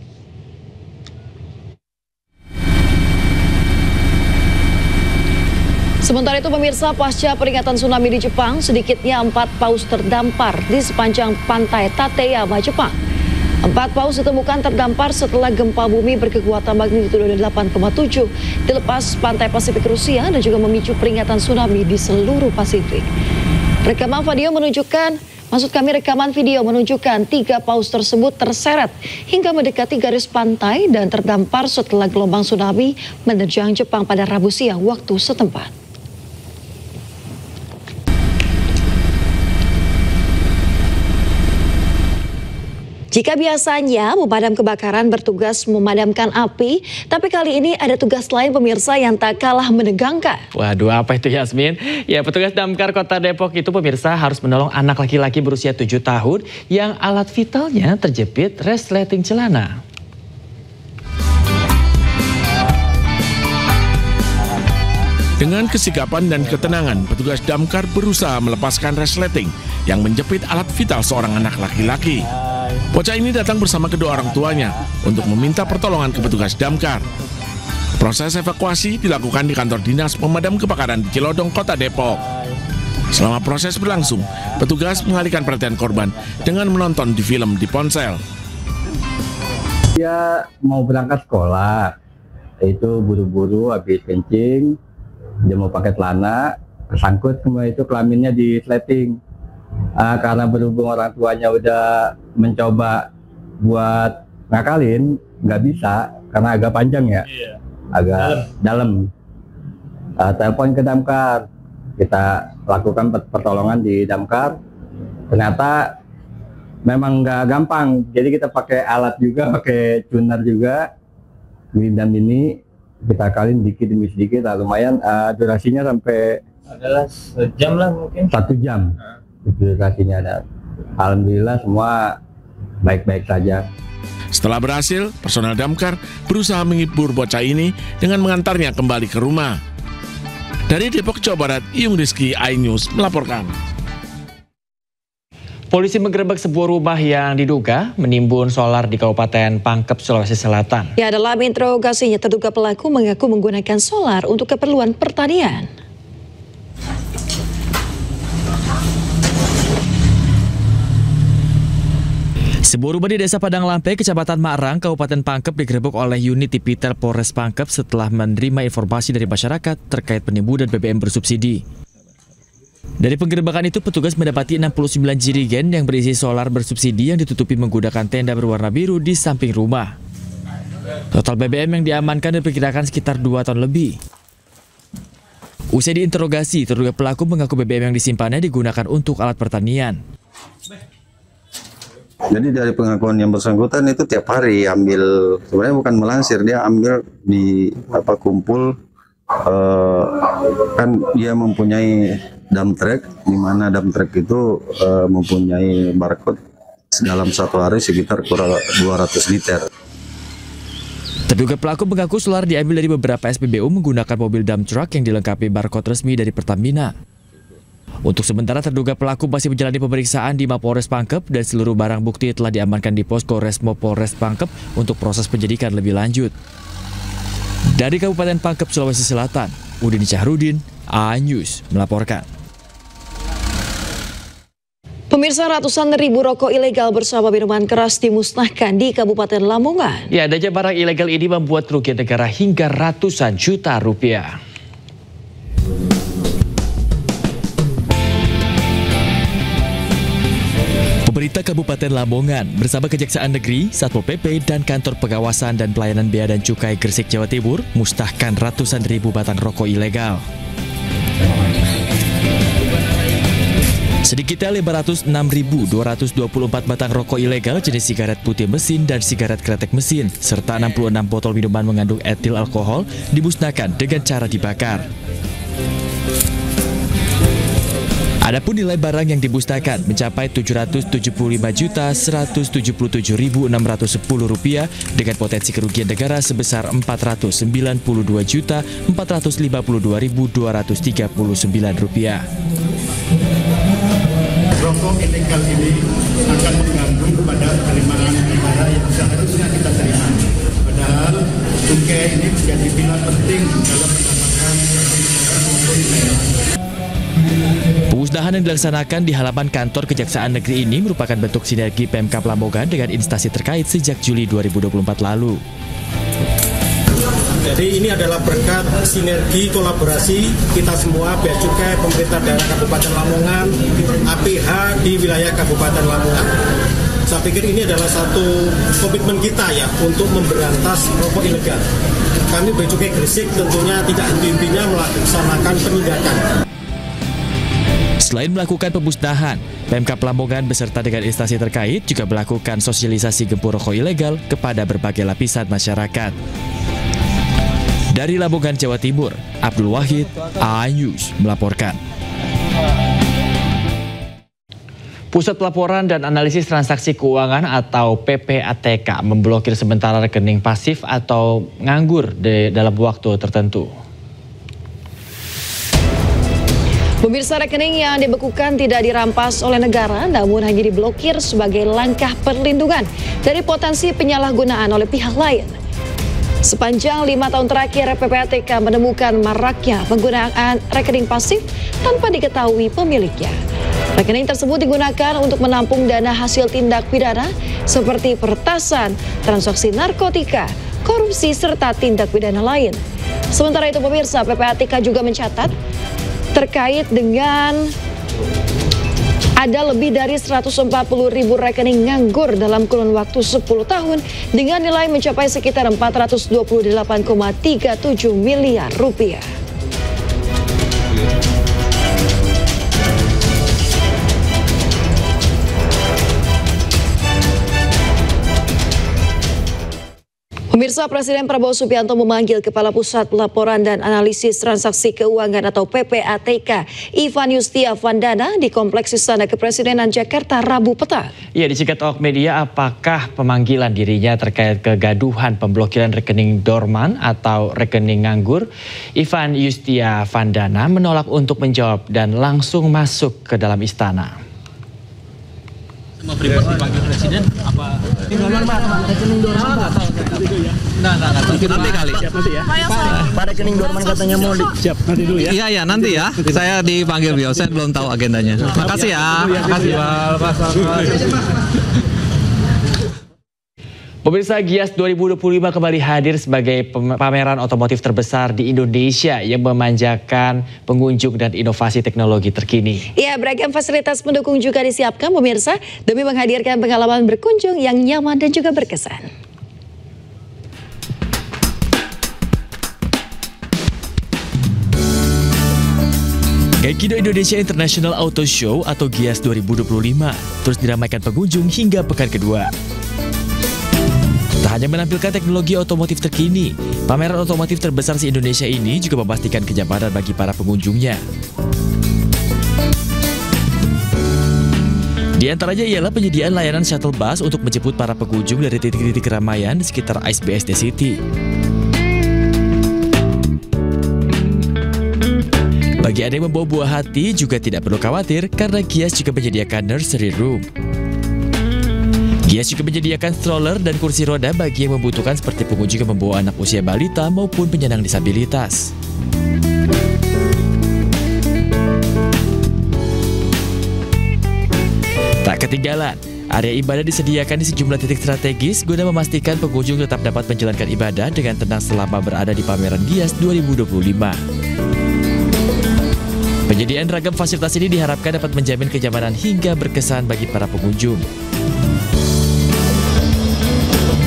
Speaker 3: Sementara itu, pemirsa, pasca peringatan tsunami di Jepang, sedikitnya 4 paus terdampar di sepanjang pantai Tateyama, Jepang. 4 paus ditemukan terdampar setelah gempa bumi berkekuatan magnitudo 8,7 di lepas pantai Pasifik Rusia dan juga memicu peringatan tsunami di seluruh Pasifik. Rekaman video menunjukkan 3 paus tersebut terseret hingga mendekati garis pantai dan terdampar setelah gelombang tsunami menerjang Jepang pada Rabu siang waktu setempat. Jika biasanya pemadam kebakaran bertugas memadamkan api, tapi kali ini ada tugas lain pemirsa yang tak kalah menegangkan.
Speaker 2: Waduh, apa itu Yasmin? Ya, petugas damkar Kota Depok itu pemirsa harus menolong anak laki-laki berusia 7 tahun yang alat vitalnya terjepit resleting celana.
Speaker 4: Dengan kesikapan dan ketenangan, petugas damkar berusaha melepaskan resleting yang menjepit alat vital seorang anak laki-laki. Bocah ini datang bersama kedua orang tuanya untuk meminta pertolongan ke petugas damkar. Proses evakuasi dilakukan di kantor dinas pemadam kebakaran di Cilodong, Kota Depok. Selama proses berlangsung, petugas mengalihkan perhatian korban dengan menonton di film di ponsel.
Speaker 17: Dia mau berangkat sekolah, itu buru-buru habis kencing. Dia mau pakai celana, kesangkut semua itu kelaminnya di sleting. Karena berhubung orang tuanya udah mencoba buat ngakalin, nggak bisa karena agak panjang ya, agak dalam. Telepon ke damkar, kita lakukan pertolongan di damkar. Ternyata memang nggak gampang, jadi kita pakai alat juga, pakai tuner juga, grindam ini. Kita kalin dikit demi sedikit, lumayan durasinya sampai
Speaker 2: adalah sejam lah mungkin.
Speaker 17: 1 jam durasinya ada. Alhamdulillah semua baik-baik saja.
Speaker 4: Setelah berhasil, personel damkar berusaha menghibur bocah ini dengan mengantarnya kembali ke rumah. Dari Depok, Jawa Barat, Iyung Rizky, iNews melaporkan.
Speaker 2: Polisi menggerebek sebuah rumah yang diduga menimbun solar di Kabupaten Pangkep, Sulawesi Selatan.
Speaker 3: Ya, dalam interogasinya terduga pelaku mengaku menggunakan solar untuk keperluan pertanian.
Speaker 2: Sebuah rumah di Desa Padang Lampe, Kecamatan Marang, Kabupaten Pangkep digerebek oleh unit Tipiter Polres Pangkep setelah menerima informasi dari masyarakat terkait penimbunan BBM bersubsidi. Dari penggerebekan itu, petugas mendapati 69 jirigen yang berisi solar bersubsidi yang ditutupi menggunakan tenda berwarna biru di samping rumah. Total BBM yang diamankan diperkirakan sekitar 2 ton lebih. Usai diinterogasi, terduga pelaku mengaku BBM yang disimpannya digunakan untuk alat pertanian.
Speaker 18: Jadi dari pengakuan yang bersangkutan itu tiap hari ambil, sebenarnya bukan melansir, dia ambil di kumpul, kan dia mempunyai dump truck, di mana dump truck itu mempunyai barcode dalam satu hari sekitar kurang 200 liter.
Speaker 2: Terduga pelaku mengaku solar diambil dari beberapa SPBU menggunakan mobil dump truck yang dilengkapi barcode resmi dari Pertamina. Untuk sementara, terduga pelaku masih menjalani pemeriksaan di Mapolres Pangkep dan seluruh barang bukti telah diamankan di Posko Resmo Polres Pangkep untuk proses penyidikan lebih lanjut. Dari Kabupaten Pangkep, Sulawesi Selatan, Udin Syahrudin, iNews melaporkan.
Speaker 3: Pemirsa, ratusan ribu rokok ilegal bersama minuman keras dimusnahkan di Kabupaten Lamongan.
Speaker 2: Ya, adanya barang ilegal ini membuat kerugian negara hingga ratusan juta rupiah. Pemerintah Kabupaten Lamongan bersama Kejaksaan Negeri, Satpol PP, dan Kantor Pengawasan dan Pelayanan Bea dan Cukai Gresik, Jawa Timur musnahkan ratusan ribu batang rokok ilegal. Sedikitnya 506.224 batang rokok ilegal jenis sigaret putih mesin dan sigaret kretek mesin, serta 66 botol minuman mengandung etil alkohol dimusnahkan dengan cara dibakar. Adapun nilai barang yang dimusnahkan mencapai Rp775.177.610 dengan potensi kerugian negara sebesar Rp492.452.239.
Speaker 25: Rokok ilegal ini akan mengganggu pada penerimaan negara yang seharusnya kita terima. Padahal cukai ini menjadi pilar penting dalam mendapatkan
Speaker 2: Pemusnahan yang dilaksanakan di halaman kantor Kejaksaan Negeri ini merupakan bentuk sinergi Pemkab Lamongan dengan instansi terkait sejak Juli 2024 lalu.
Speaker 19: Jadi ini adalah berkat sinergi kolaborasi kita semua, Bea Cukai, pemerintah daerah Kabupaten Lamongan, APH di wilayah Kabupaten Lamongan. Saya pikir ini adalah satu komitmen kita ya untuk memberantas rokok ilegal. Kami Bea Cukai Gresik tentunya tidak henti-hentinya melaksanakan penindakan.
Speaker 2: Selain melakukan pemusnahan, Pemkab Lamongan beserta dengan instansi terkait juga melakukan sosialisasi gempur rokok ilegal kepada berbagai lapisan masyarakat. Dari Lamongan, Jawa Timur, Abdul Wahid, A-News melaporkan. Pusat Pelaporan dan Analisis Transaksi Keuangan atau PPATK memblokir sementara rekening pasif atau nganggur dalam waktu tertentu.
Speaker 3: Pemirsa, rekening yang dibekukan tidak dirampas oleh negara, namun hanya diblokir sebagai langkah perlindungan dari potensi penyalahgunaan oleh pihak lain. Sepanjang 5 tahun terakhir, PPATK menemukan maraknya penggunaan rekening pasif tanpa diketahui pemiliknya. Rekening tersebut digunakan untuk menampung dana hasil tindak pidana seperti peretasan, transaksi narkotika, korupsi, serta tindak pidana lain. Sementara itu, pemirsa, PPATK juga mencatat terkait dengan ada lebih dari 140.000 rekening nganggur dalam kurun waktu 10 tahun dengan nilai mencapai sekitar 428,37 miliar rupiah. Pemirsa, Presiden Prabowo Subianto memanggil Kepala Pusat Pelaporan dan Analisis Transaksi Keuangan atau PPATK, Ivan Yustia Vandana di Kompleks Istana Kepresidenan Jakarta Rabu petang.
Speaker 2: Ia dicegat awak media apakah pemanggilan dirinya terkait kegaduhan pemblokiran rekening dorman atau rekening nganggur. Ivan Yustia Vandana menolak untuk menjawab dan langsung masuk ke dalam istana.
Speaker 5: Mau Freeport dipanggil Presiden apa?
Speaker 7: Rekening dorman nggak tahu.
Speaker 5: Nggak nanti kali.
Speaker 7: Pak rekening dorman katanya mau di.
Speaker 5: Siap nanti dulu ya.
Speaker 7: Iya nanti ya. Saya dipanggil beliau. Saya belum tahu agendanya. Makasih ya. Makasih Pak.
Speaker 2: Pemirsa, Gias 2025 kembali hadir sebagai pameran otomotif terbesar di Indonesia yang memanjakan pengunjung dan inovasi teknologi terkini.
Speaker 3: Ya, beragam fasilitas pendukung juga disiapkan pemirsa demi menghadirkan pengalaman berkunjung yang nyaman dan juga berkesan.
Speaker 2: Gaikindo Indonesia International Auto Show atau Gias 2025 terus diramaikan pengunjung hingga pekan kedua. Tak hanya menampilkan teknologi otomotif terkini, pameran otomotif terbesar se-Indonesia ini juga memastikan kenyamanan bagi para pengunjungnya. Di antaranya ialah penyediaan layanan shuttle bus untuk menjemput para pengunjung dari titik-titik keramaian di sekitar ICE BSD City. Bagi Anda yang membawa buah hati juga tidak perlu khawatir karena Gias juga menyediakan nursery room. Gias juga menyediakan stroller dan kursi roda bagi yang membutuhkan seperti pengunjung yang membawa anak usia balita maupun penyandang disabilitas. Tak ketinggalan, area ibadah disediakan di sejumlah titik strategis guna memastikan pengunjung tetap dapat menjalankan ibadah dengan tenang selama berada di pameran Gias 2025. Penyediaan ragam fasilitas ini diharapkan dapat menjamin kenyamanan hingga berkesan bagi para pengunjung.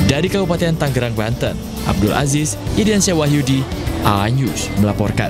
Speaker 2: Dari Kabupaten Tangerang, Banten, Abdul Aziz, Idiansyah Wahyudi, A-News melaporkan.